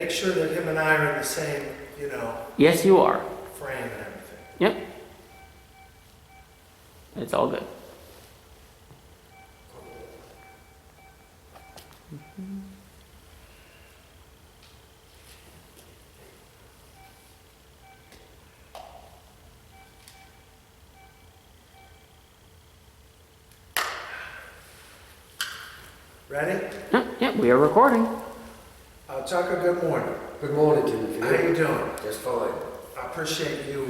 Make sure that him and I are in the same, Yes, you are. frame and everything. Yep. It's all good. Ready? Yep, we are recording. Tucker, good morning. Good morning to you. How you doing? Just fine. I appreciate you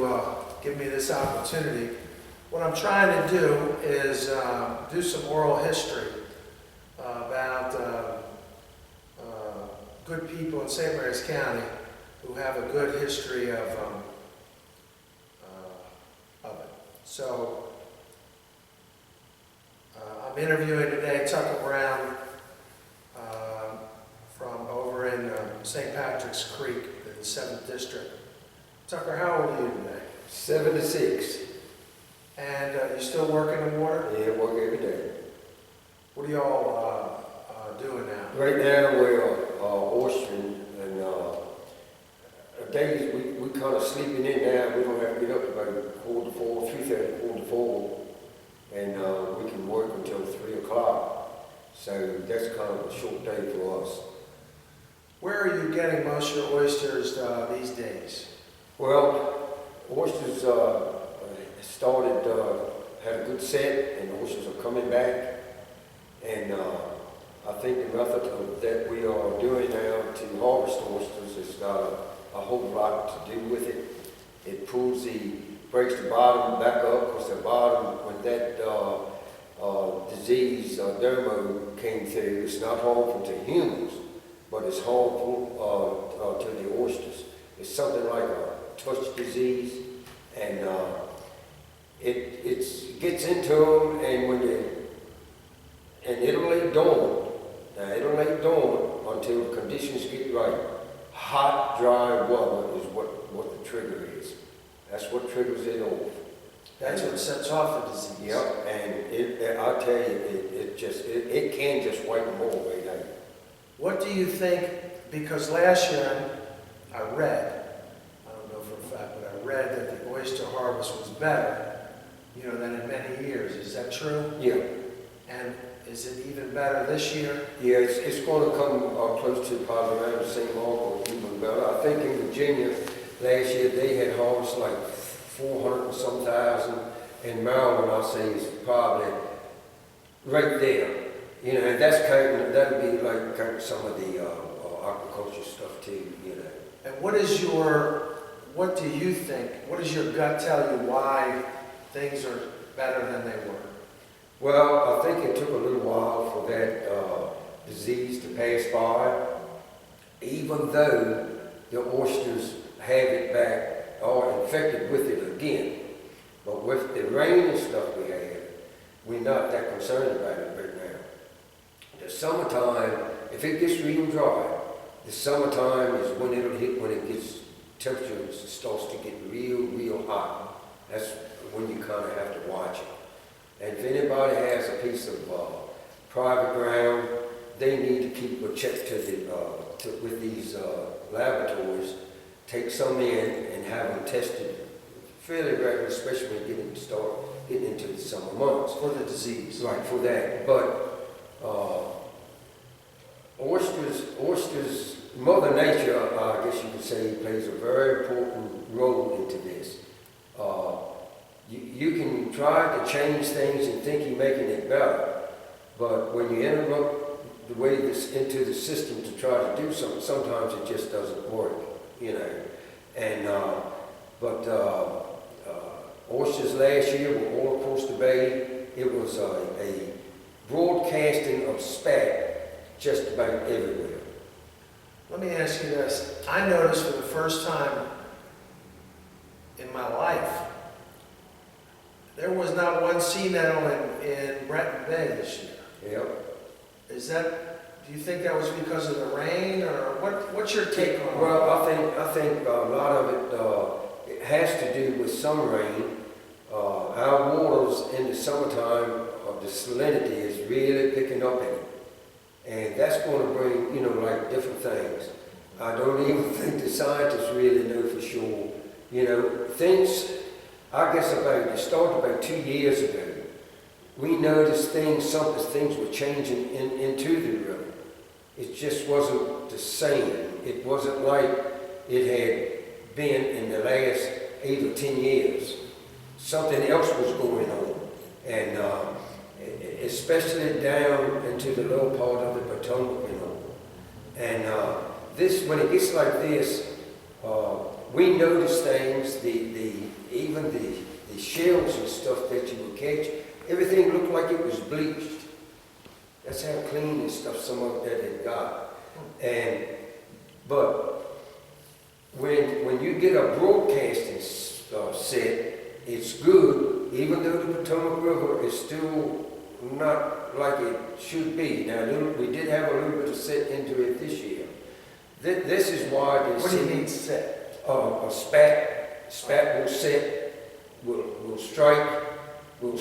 giving me this opportunity. What I'm trying to do is do some oral history about good people in St. Mary's County who have a good history of it. So I'm interviewing today Tucker Brown from over in St. Patrick's Creek in the 7th District. Tucker, how old are you today? 76. And you still working in water? Yeah, work every day. What are y'all doing now? Right now we're oystering, and days we kind of sleeping in now. We don't have to get up about 4 to 4, 3:30, 4 to 4, and we can work until 3 o'clock. So that's kind of a short day for us. Where are you getting most of your oysters these days? Well, oysters started, had a good set, and oysters are coming back. And I think the method that we are doing now to harvest oysters has got a whole lot to do with it. It breaks the bottom back up, because the bottom, when that disease, dermo, came through, it's not harmful to humans, but it's harmful to the oysters. It's something like a touch disease, and it gets into them, and it'll lay dormant. Now it'll lay dormant until the conditions get right. Hot, dry weather is what the trigger is. That's what triggers it off. That's what sets off the disease. Yep, and I tell you, it can just wipe them all away. What do you think, because last year I read, I don't know for a fact, but I read that the oyster harvest was better, than in many years. Is that true? Yeah. And is it even better this year? Yeah, it's going to come close to probably around the same mark or even better. I think in Virginia last year they had harvested like 400 and some thousand. In Maryland, I say is probably right there. And that's that'd be like kind of some of the aquaculture stuff too. And what do you think? What does your gut tell you why things are better than they were? Well, I think it took a little while for that disease to pass by, even though the oysters have it back, are infected with it again. But with the rain and stuff we have, we're not that concerned about it right now. The summertime, if it gets real dry, the summertime is when it'll hit, when it gets temperature, it starts to get real hot. That's when you kind of have to watch it. And if anybody has a piece of private ground, they need to keep a check with these laboratories, take some in and have them tested fairly regularly, especially when you start getting into the summer months. For the disease. Right, for that. But oysters, Mother Nature, I guess you could say, plays a very important role into this. You can try to change things and think you're making it better, but when you interrupt the way this into the system to try to do something, sometimes it just doesn't work, And oysters last year were all across the bay. It was a broadcasting of spat just about everywhere. Let me ask you this. I noticed for the first time in my life, there was not one sea nettle in Breton Bay this year. Yep. Do you think that was because of the rain, or what's your take on it? Well, I think a lot of it has to do with some rain. Our waters in the summertime, the salinity is really picking up in it. And that's going to bring, like different things. I don't even think the scientists really know for sure. You know, things, I guess it started about 2 years ago. We noticed things were changing into the river. It just wasn't the same. It wasn't like it had been in the last 8 or 10 years. Something else was going on. And especially down into the lower part of the Potomac, you know. And when it gets like this, we notice things, even the shells and stuff that you would catch, everything looked like it was bleached. That's how clean and stuff some of that had got. But when you get a broadcasting set, it's good, even though the Potomac River is still not like it should be. Now, we did have a little bit of set into it this year. This is why they What do you mean set? A spat will set, will strike, and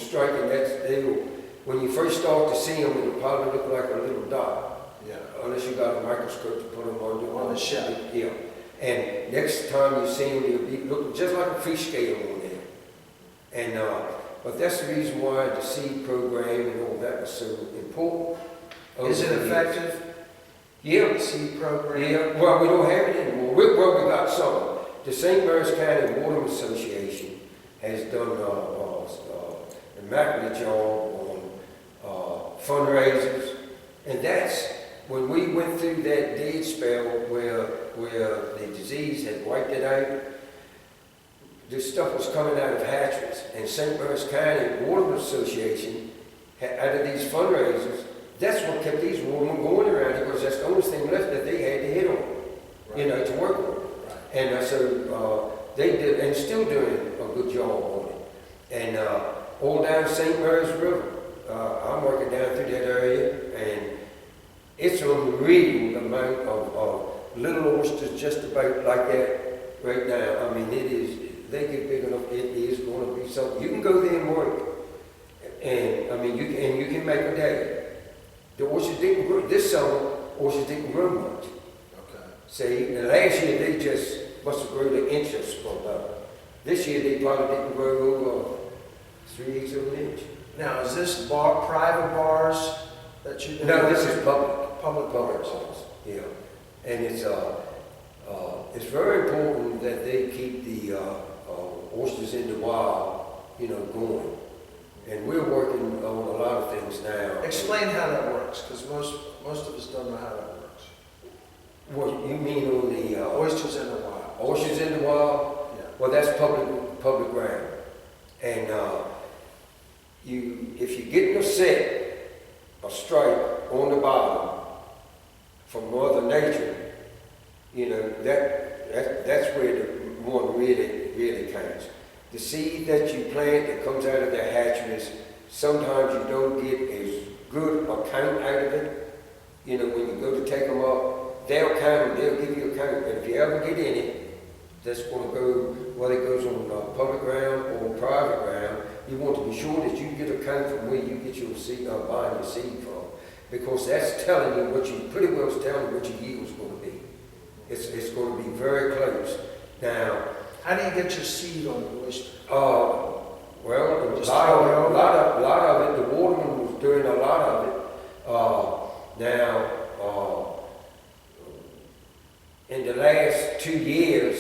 when you first start to see them, it'll probably look like a little dot. Yeah. Unless you got a microscope to put them On the shell. Yeah. And next time you see them, they'll be looking just like a fish scale on there. And but that's the reason why the seed program and all that was so important. Is it effective? Yeah. The seed program? Yeah. Well, we don't have it anymore. We got some. The St. Mary's County Water Association has done a immaculate job on fundraisers, and that's when we went through that dead spell where the disease had wiped it out. This stuff was coming out of hatcheries, and St. Mary's County Water Association, out of these fundraisers, that's what kept these watermen going around here, because that's the only thing left that they had to hit on, you know, to work on. Right. And so they did, and still doing a good job on it. And all down St. Mary's River, I'm working down through that area, and it's an unreal amount of little oysters just about like that right now. I mean, they get big enough, it is going to be something. You can go there and work, and I mean, you can make a day. The oysters didn't grow, this summer, oysters didn't grow much. Okay. See, the last year they just must have grown an inch or so. This year they probably didn't grow over 3/8 of an inch. Now, is this private bars that you? No, this is public. Public bars. Yeah, and it's very important that they keep the oysters in the wild, you know, going. And we're working on a lot of things now. Explain how that works, because most of us don't know how that works. What you mean on the Oysters in the wild. oysters in the wild? Yeah. Well, that's public ground, and if you get a set, a stripe on the bottom from Mother Nature, you know that's where the one really counts. The seed that you plant that comes out of the hatcheries, sometimes you don't get as good a count out of it. You know, when you go to take them up, they'll count them, they'll give you a count. And if you ever get in it, that's going to go, whether it goes on public ground or private ground, you want to be sure that you get a count from where you get your seed, buying your seed from. Because that's telling you pretty well is telling you what your yield's going to be. It's going to be very close. Now, How do you get your seed on the oyster? well, a Just lot of it, the waterman was doing a lot of it. Now, in the last 2 years,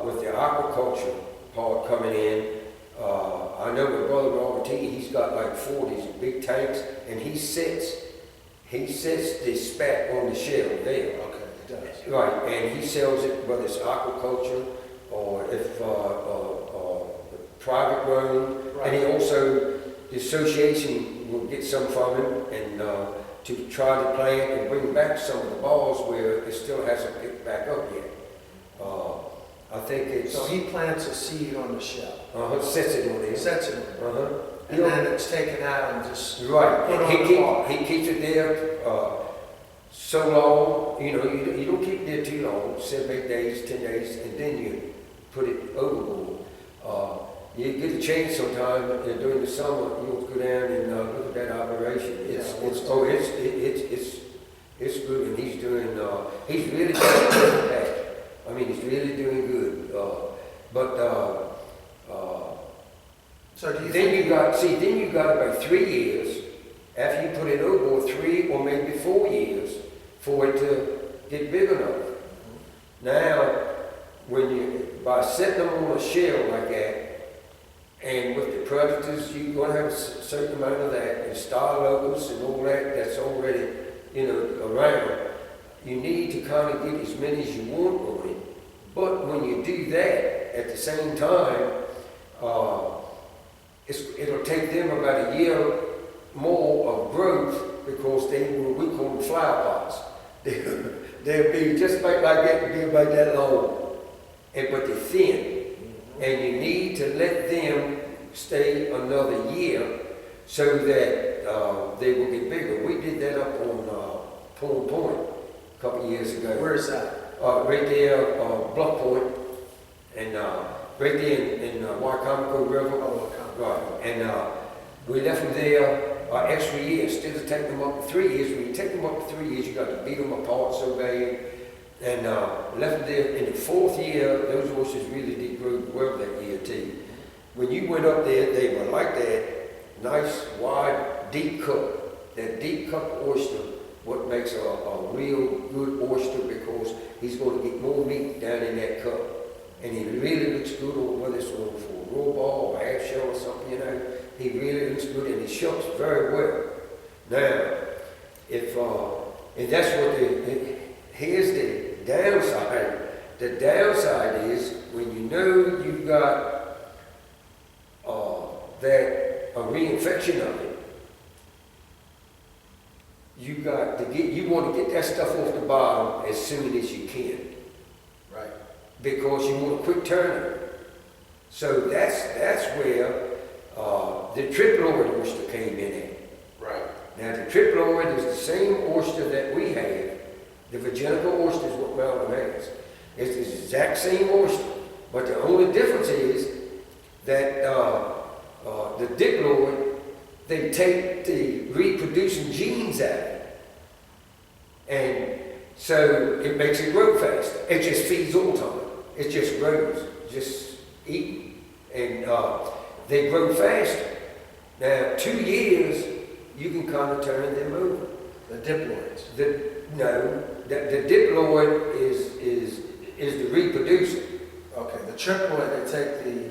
with the aquaculture part coming in, I know with Brother Robert T, he's got like 4 of these big tanks, and he sets the spat on the shell there. Okay, it does. Right, and he sells it, whether it's aquaculture or if private grown, Right. and he also, the association will get some from him and to try to plant and bring back some of the balls where it still hasn't picked back up yet. I think it's, So he plants a seed on the shell, sets it on there. sets it on there, and Yeah. then it's taken out and just Right, put on he, the bar. he keeps it there so long, you know, you don't keep it there too long, 7, 8 days, 10 days, and then you put it overboard. You get a chance sometime during the summer, you'll go down and look at that operation. It's good, and he's doing, he's really doing good. I mean, he's really doing good. So do you Then think, then you got about 3 years, after you put it over, or 3 or maybe 4 years, for it to get big enough. Now, by setting them on a shell like that, and with the predators, you're gonna have a certain amount of that, and star locusts and all that, that's already, around. You need to kind of get as many as you want on it. But when you do that, at the same time, it'll take them about a year more of growth, because we call them flower pots. They'll be just like that, be about that long, but they're thin. And you need to let them stay another year so that they will get bigger. We did that up on Pool Point a couple of years ago. where is that? Right there, Bluff Point, and right there in Wycomico River. Oh, okay. Right, and we left them there an extra year, instead of taking them up to 3 years. When you take them up to 3 years, you got to beat them apart so bad. And left them there. In the 4th year, those oysters really did grow well that year too. When you went up there, they were like that, nice, wide, deep cup. That deep cup oyster, what makes a real good oyster, because he's going to get more meat down in that cup. And he really looks good, on whether it's on for a raw ball or half shell or something, he really looks good, and he shucks very well. Now, and that's here's the downside. The downside is when you know you've got a reinfection of it, you want to get that stuff off the bottom as soon as you can. Right. Because you want a quick turnover. So that's where the triploid oyster came in at. Right. Now the triploid is the same oyster that we have. The Virginica oyster is what Maryland has. It's the exact same oyster, but the only difference is that the diploid, they take the reproducing genes out of it, and so it makes it grow faster. It just feeds all the time. It just grows, just eat, and they grow faster. Now 2 years, you can kind of turn them over. The diploids. The diploid is the reproducer. Okay, the triploid, they take the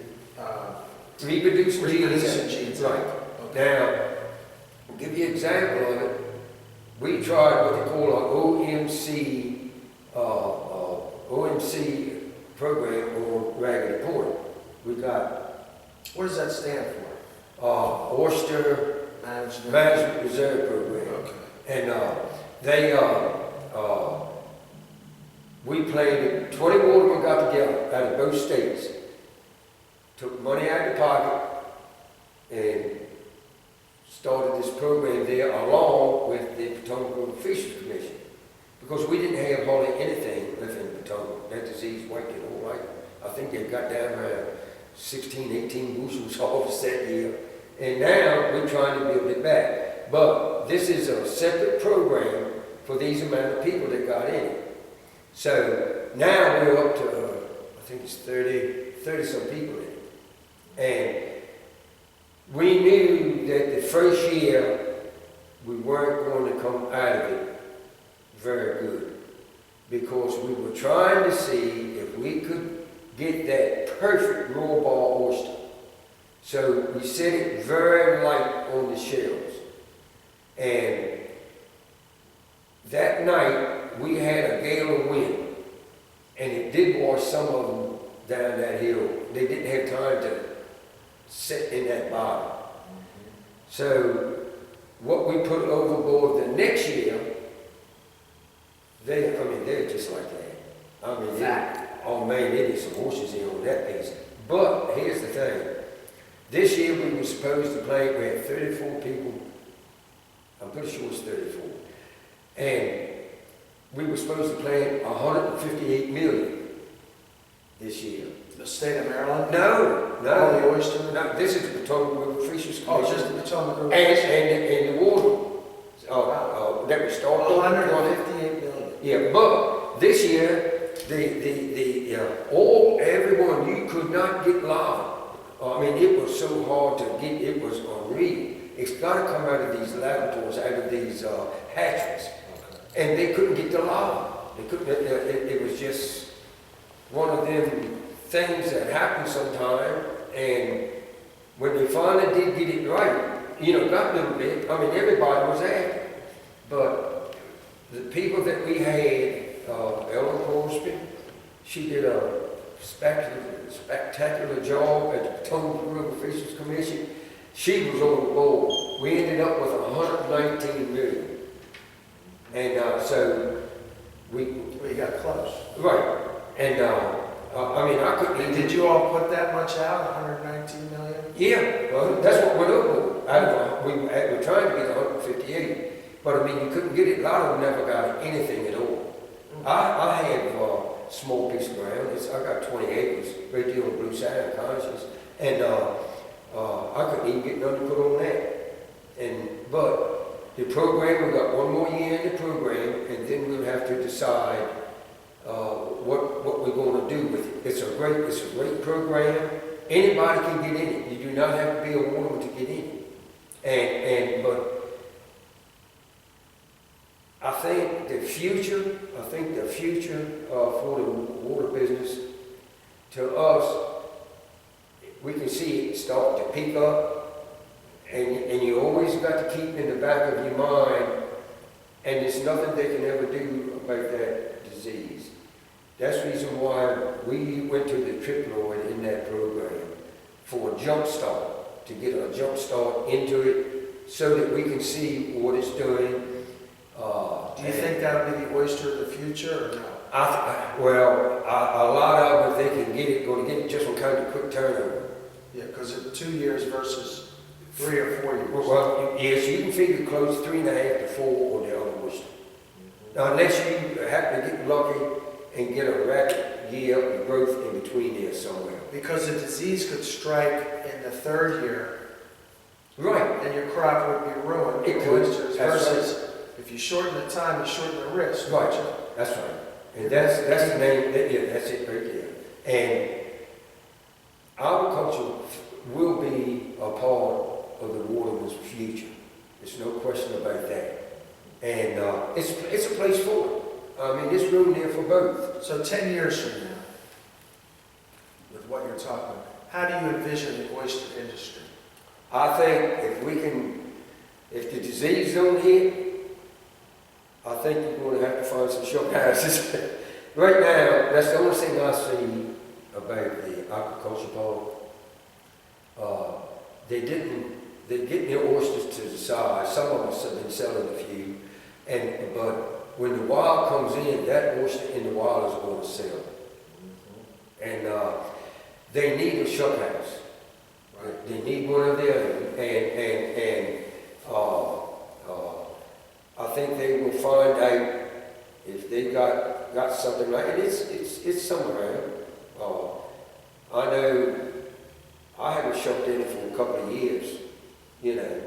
Reproducing reproducing genes. genes. Right. Okay. Now, I'll give you an example of it. We tried what they call an OMC program on Raggedy Point. We got What does that stand for? Oyster Management Reserve Program. Okay. And we planted, 20 more of them got together out of both states, took money out of the pocket, and started this program there along with the Potomac River Fisheries Commission, because we didn't have hardly anything left in Potomac. That disease wiped it all right. I think they got down around 16, 18 bushels harvest that year, and now we're trying to build it back. But this is a separate program for these amount of people that got in it. So now we're up to, I think it's 30 some people in it. And we knew that the first year we weren't going to come out of it very good, because we were trying to see if we could get that perfect raw ball oyster. So we set it very light on the shells. And that night we had a gale of wind, and it did wash some of them down that hill. They didn't have time to sit in that bottom. So what we put overboard the next year, they're just like that. Oh man, they did some horses in on that piece. But here's the thing. This year we were supposed to plant, we had 34 people. I'm pretty sure it's 34. And we were supposed to plant 158 million this year. The state of Maryland? No. All the oyster? No, this is the Potomac River Fisheries Commission. Oh, just the Potomac River. And the water. that was started. 158 million. Yeah, but this year, the all, everyone, you could not get lava. I mean, it was so hard to get, it was unreal. It's got to come out of these laboratories, out of these hatcheries. And they couldn't get the lava. They couldn't, it was just one of them things that happen sometime. And when they finally did get it right, you know, got a little bit, I mean, everybody was after it. But the people that we had, Ellen Crosby, she did a spectacular job at the Potomac River Fisheries Commission. She was on the board. We ended up with 119 million. And so we got close. right. And I mean, I couldn't. And did you all put that much out, 119 million? Yeah, well, that's what went up. We're trying to get 158, but I mean, you couldn't get it. A lot of them never got anything at all. I have a small piece of ground. I got 20 acres, right there on Blue Side, Conscious, and I couldn't even get nothing to put on that. But the program, we got one more year in the program, and then we'll have to decide what we're going to do with it. It's a great program. Anybody can get in it. You do not have to be a waterman to get in it. But I think the future for the water business, to us, we can see it start to pick up, and you always got to keep in the back of your mind, and there's nothing they can ever do about that disease. That's the reason why we went to the triploid in that program, for a jump start, to get a jump start into it, so that we can see what it's doing. Do you think that'll be the oyster of the future, or no? A lot of them, if they can get it, going to get it just on kind of quick turnover. Yeah, because it's 2 years versus 3 or 4 years. Well, yes, you can figure close 3.5 to 4 on the other oyster. Now, unless you happen to get lucky and get a rapid year of growth in between there somewhere. Because the disease could strike in the 3rd year, Right. and your crop would be ruined. It could. Oysters, That's versus if you shorten the time, you shorten the risk. Right. don't you? That's right. And that's the name, yeah, that's it right there. And agriculture will be a part of the waterman's future. There's no question about that. And it's a place for it. I mean, there's room there for both. So 10 years from now, with what you're talking about, how do you envision the oyster industry? I think if the disease don't hit, I think you're going to have to find some shop houses. Right now, that's the only thing I see about the agriculture part. They're getting their oysters to the size. Some of us have been selling a few, but when the wild comes in, that oyster in the wild is going to sell. And they need a shop house. Right. They need one of them, and I think they will find out if they got something like it. It's somewhere. I know I haven't shopped in it for a couple of years, you know,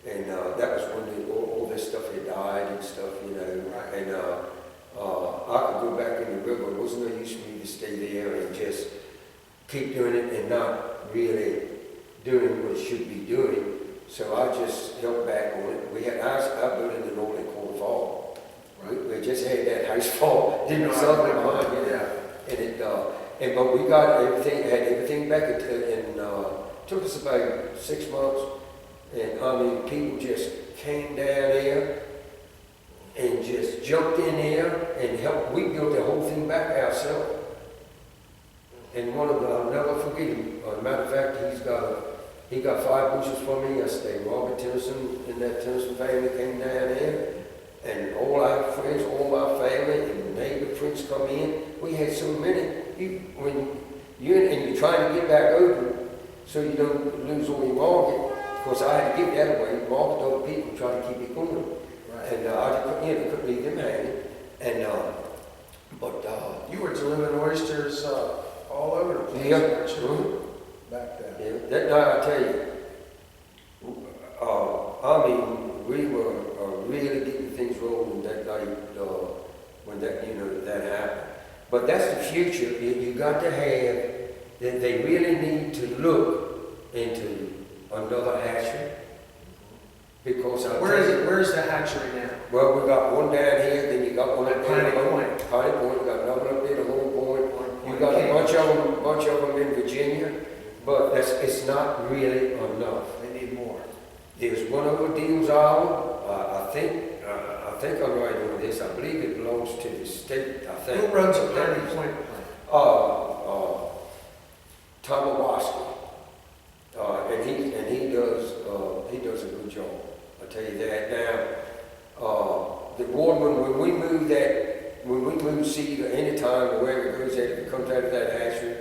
and that was when all this stuff had died and stuff, you know, Right. and I could go back in the river. It wasn't no use for me to stay there and just keep doing it and not really doing what it should be doing. So I just held back on it. I built in the Northern Corn Farm. Right. We just had that house fall. Didn't sell it behind, yeah. And but we got everything, had everything back and took us about 6 months. And I mean, people just came down there and just jumped in there and helped. We built the whole thing back ourselves. And I'll never forget him. As a matter of fact, he got 5 bushels from me yesterday. Robert Tennyson and that Tennyson family came down there, and all our friends, all my family, and neighbor friends come in. We had so many. When you're trying to get back open, so you don't lose all your market. Of course, I had to give that away, market to other people, try to keep it going. Right. And I couldn't leave them hanging. And you were delivering oysters all over the place, yeah. weren't you? Mm-hmm. Back then. Yeah, that night I tell you, I mean, we were a the future. You got to have, that they really need to look into another hatchery. Because I Where is it? Where's the hatchery now? Well, we got one down here, then you got one at Piney Point. Piney Point, you got another one up there, the Long Point. You Point got a Campus. bunch of them in Virginia, but it's not really enough. They need more. There's one over Deals Island. I think I'm right on this. I believe it belongs to the state. I think. Who runs a Piney Point plant? Tomawaski. And he does a good job. I tell you that. Now, the Boardman, when we move seed anytime or wherever it goes, if it comes out of that hatchery,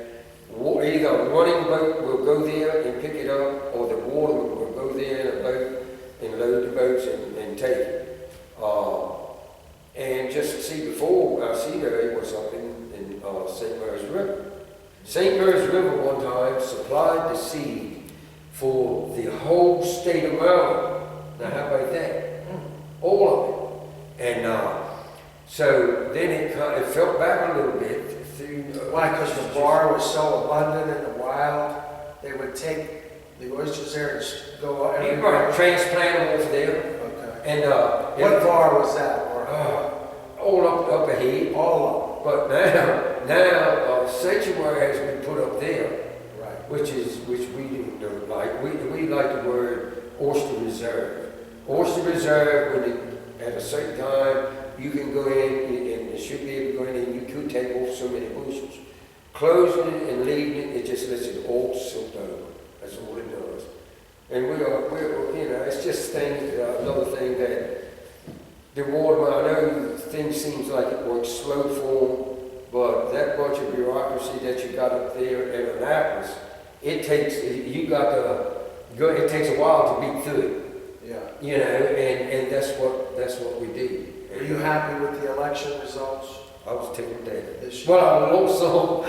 either a running boat will go there and pick it up, or the Boardman will go there in a boat and load the boats and take it. And just see, before I see that it was up in St. Mary's River. St. Mary's River one time supplied the seed for the whole state of Maryland. Now how about that? All of it. And so then it fell back a little bit. Why? Because the bar was so abundant in the wild, they would take the oysters there and go You everywhere. might transplant them over there. Okay. And What bar was that? Or all up ahead. all But now sanctuary has been put up there, of them? Right. which we don't like. We like the word oyster reserve. Oyster reserve, at a certain time, you can go in and it should be able to go in and you could take off so many bushels. Closing it and leaving it, it just lets it all silt over. That's all it does. And we're it's just another thing that the water, I know things seems like it works slow for them, but that bunch of bureaucracy that you got up there in Annapolis, it takes a while to beat through it. Yeah. And that's what we do. Are you happy with the election results? I was tickled dead. This year? Well, I lost some. I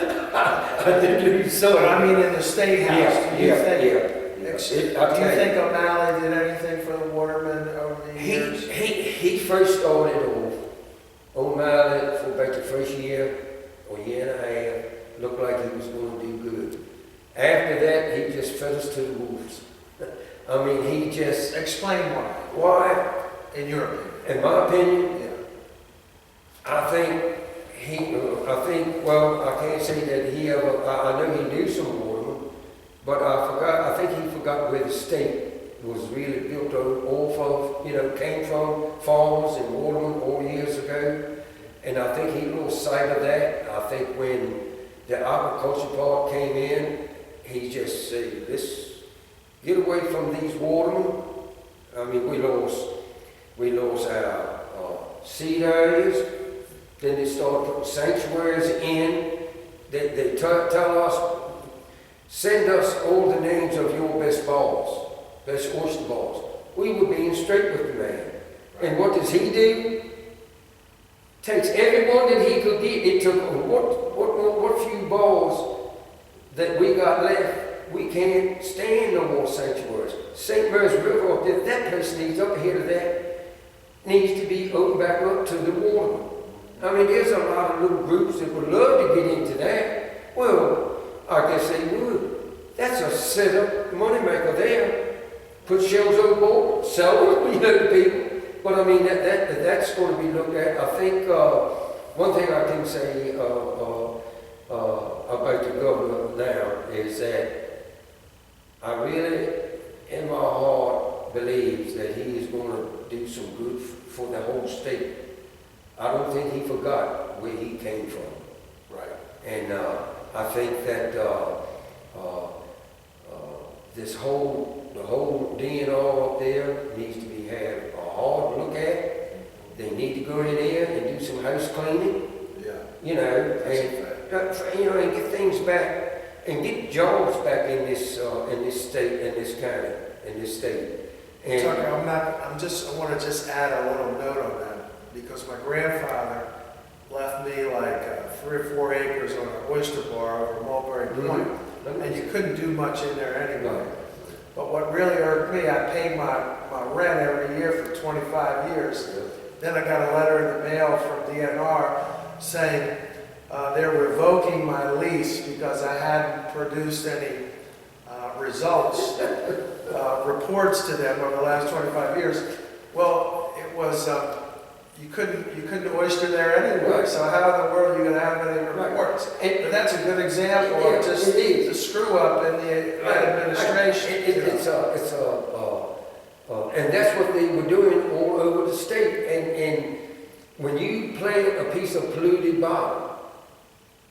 did lose some. But I mean, in the state house, do you think? Do you I'll tell you. think O'Malley did anything for the watermen over the years? He first started off, O'Malley, for about the first year or year and a half, looked like he was going to do good. After that, he just fed us to the wolves. I mean, he just... Explain why. Why? In your opinion. In my opinion, Yeah. I can't say that he ever, I know he knew some watermen, but I think he forgot where the state was really built off of, came from farmers and watermen all years ago. And I think he lost sight of that. I think when the agriculture part came in, he just said, let's get away from these watermen. I mean, we lost our seed areas. Then they started putting sanctuaries in. They tell us, send us all the names of your best balls, best oyster balls. We were being straight with the man. And what does he do? Takes everyone that he could get. It took what few balls that we got left. We can't stand no more sanctuaries. St. Mary's River up there, that place needs up ahead of that, needs to be opened back up to the water. I mean, there's a lot of little groups that would love to get into that. Well, I guess they would. That's a set-up moneymaker there. Put shells overboard, sell them, to people. But I mean, that's going to be looked at. I think one thing I can say about the governor now is that I really, in my heart, believes that he is going to do some good for the whole state. I don't think he forgot where he came from. Right. And I think that the whole DNR up there needs to be had a hard look at. They need to go in there and do some house cleaning. Yeah. That's and get things back and get jobs back in this state, in this county, in this state. And Tucker, I want to just add a little note on that, because my grandfather left me like 3 or 4 acres on an oyster bar over Mulberry Point, and you couldn't do much in there anyway. But what really irked me, I paid my rent every year for 25 years. Then I got a letter in the mail from DNR saying, they're revoking my lease because I hadn't produced any results, reports to them over the last 25 years. Well, it was, you couldn't oyster there anyway, Right. so how in the world are you gonna have any reports? But that's a good example Yeah, of just it is. the screw up in the administration. And that's what they were doing all over the state. And when you plant a piece of polluted bottom,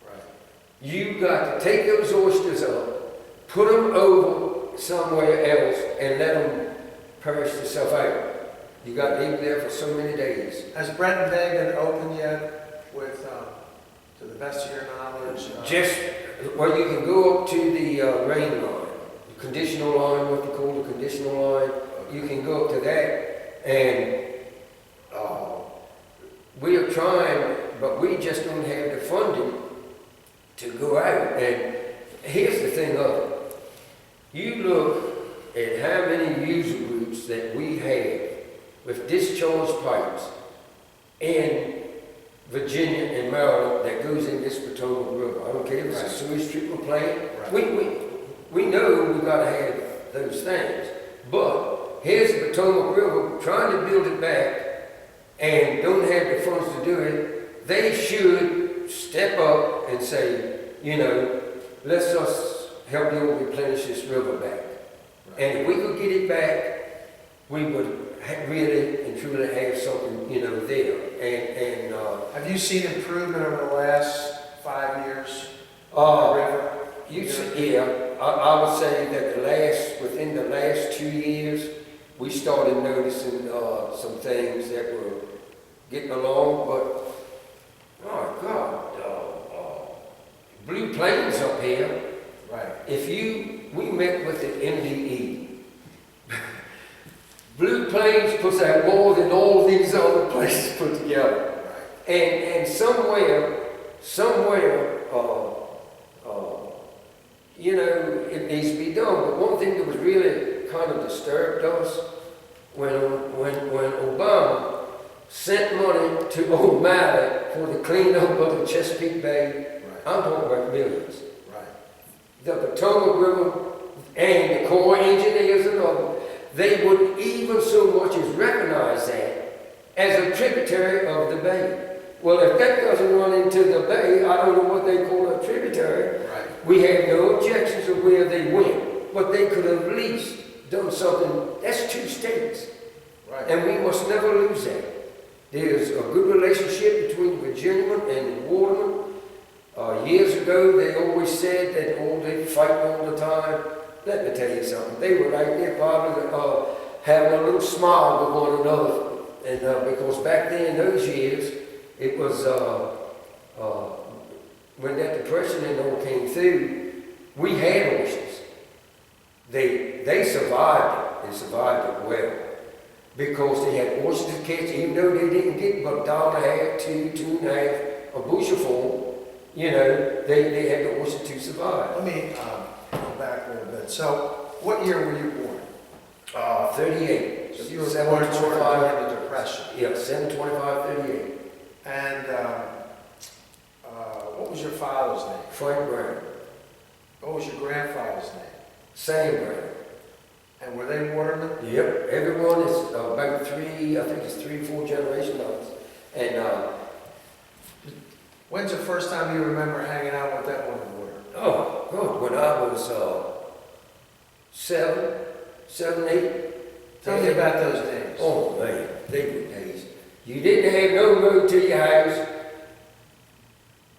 Right. you got to take those oysters up, put them over somewhere else, and let them perish themselves out. You got to leave them there for so many days. Has Brenton Bay been open yet with, to the best of your knowledge? Just, well, you can go up to the rain line, the conditional line, what they call the conditional line. You can go up to that, and we are trying, but we just don't have the funding to go out. And here's the thing of it. You look at how many user groups that we have with discharge pipes in Virginia and Maryland that goes in this Potomac River. I don't care if it's a sewage treatment plant. Right. We know we got to have those things. But here's the Potomac River trying to build it back and don't have the funds to do it. They should step up and say, you know, let's us help you replenish this river back. Right. And if we could get it back, we would really and truly have something, you know, there. And Have you seen improvement over the last 5 years? on the river? I would say that within the last 2 years, we started noticing some things that were getting along, but, oh God, Blue Plains up here, Right. we met with the MDE. Blue Plains puts out more than all these other places put together. Right. And somewhere, you know, it needs to be done. But one thing that was really kind of disturbed us when Obama sent money to O'Malley for the cleanup of the Chesapeake Bay, Right. I'm talking about millions. Right. The Potomac River and the Corps of Engineers and others, they wouldn't even so much as recognize that as a tributary of the bay. Well, if that doesn't run into the bay, I don't know what they call a tributary. Right. We have no objections of where they went, but they could have at least done something. That's 2 states, Right. and we must never lose that. There's a good relationship between the Virginian and the Waterman. Years ago, they always said that they fight all the time. Let me tell you something. They were right there probably having a little smile with one another. And because back then, in those years, it was when that depression and all came through, we had oysters. They survived it. They survived it well. Because they had oysters to catch, even though they didn't get but $1.50, $2.50 a bushel for them, you know, they had the oysters to survive. Let me go back a little bit. So, what year were you born? 38. So you were born during the Depression. Yeah, 7/25, 38. And what was your father's name? Frank Brown. What was your grandfather's name? Sam Brown. And were they watermen? Yep, everyone is about 3, I think it's 3 or 4 generations of us. And When's the first time you remember hanging out with that woman, water? oh, God, when I was 7, 8. Tell me about those days. Oh, man, they were days. You didn't have no road to your house.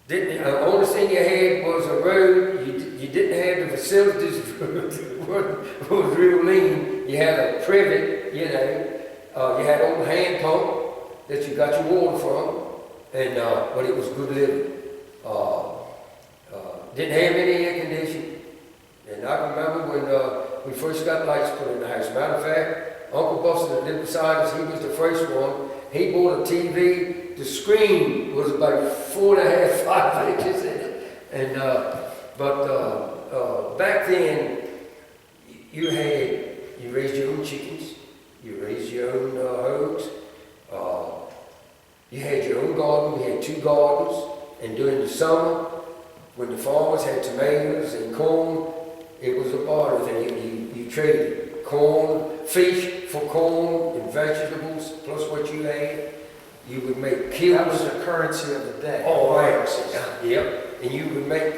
The only thing you had was a road. You didn't have the facilities was real lean. You had a privet, you know. You had an old hand pump that you got your water from, and but it was good living. Didn't have any air conditioning, and I can remember when we first got lights put in the house. Matter of fact, Uncle Buster that lived beside us, he was the first one. He bought a TV. The screen was about 4.5, 5 inches in it, and but back then you raised your own chickens, you raised your own hogs, you had your own garden. We had 2 gardens. And during the summer, when the farmers had tomatoes and corn, it was a barter thing. You traded corn, fish for corn and vegetables, plus what you had. You would make That was kills. the currency of the day. Oh, Barter right. system. Yep. And you would make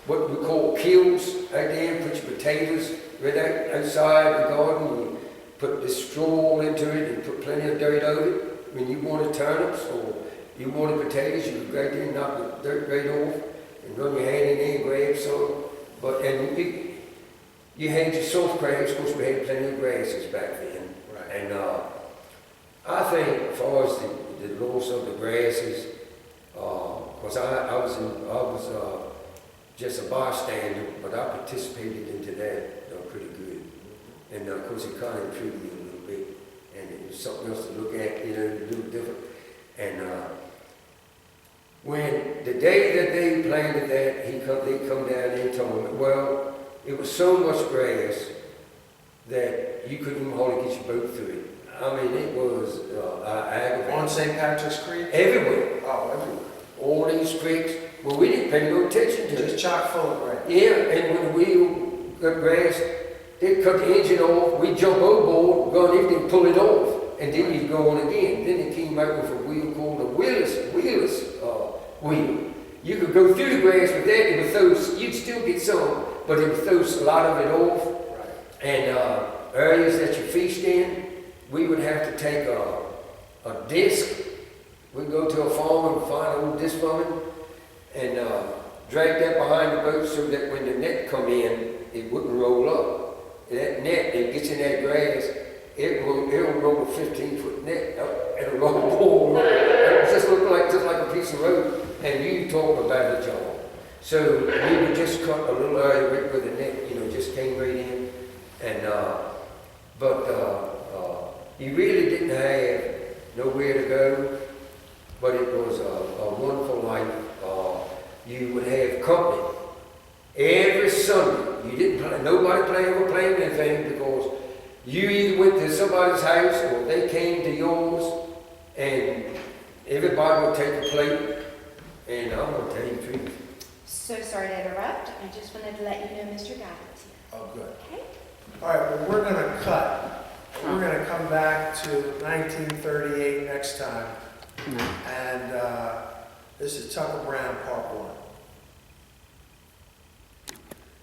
what we call kills out there, put your potatoes right outside the garden, and put the straw into it and put plenty of dirt over it. When you wanted turnips or you wanted potatoes, you could go out there and knock the dirt right off and run your hand in there and grab some. And you had your soft grass, of course we had plenty of grasses back then. Right. And I think as far as the loss of the grasses, because I was just a bystander, but I participated into that pretty good. And of course it kind of intrigued me a little bit, and it was something else to look at, a little different. And when the day that they planted that, they come down and told me, well, it was so much grass that you couldn't even hardly get your boat through it. I mean, it was aggravating. On St. Patrick's Creek? Everywhere. Oh, everywhere. All these creeks. Well, we didn't pay no attention to Just it. chock full of grass. Yeah, and when the wheel got grass, they'd cut the engine off, we'd jump overboard, go on everything, pull it off, and then you'd go on again. Then they came out with a wheel called a wheelless wheel. You could go through the grass with that, it would throw, you'd still get some, but it would throw a lot of it off. Right. And areas that you fished in, we would have to take a disc. We'd go to a farm and find an old disc farming and drag that behind the boat so that when the net come in, it wouldn't roll up. That net, it gets in that grass, it'll roll a 15-foot net up and a roll. It just look like a piece of road. And you talk about a job. So we would just cut a little area right where the net, just came right in. And you really didn't have nowhere to go, but it was a wonderful life. You would have company every Sunday. You didn't play, nobody playing anything because you either went to somebody's house or they came to yours, and everybody would take a plate. And I'm going to tell you the truth. So sorry to interrupt. I just wanted to let you know Mr. Guidance here. Oh, good. Okay? All right, well, we're going to cut. We're going to come back to 1938 next time. No. And this is Tucker Brown, Part 1.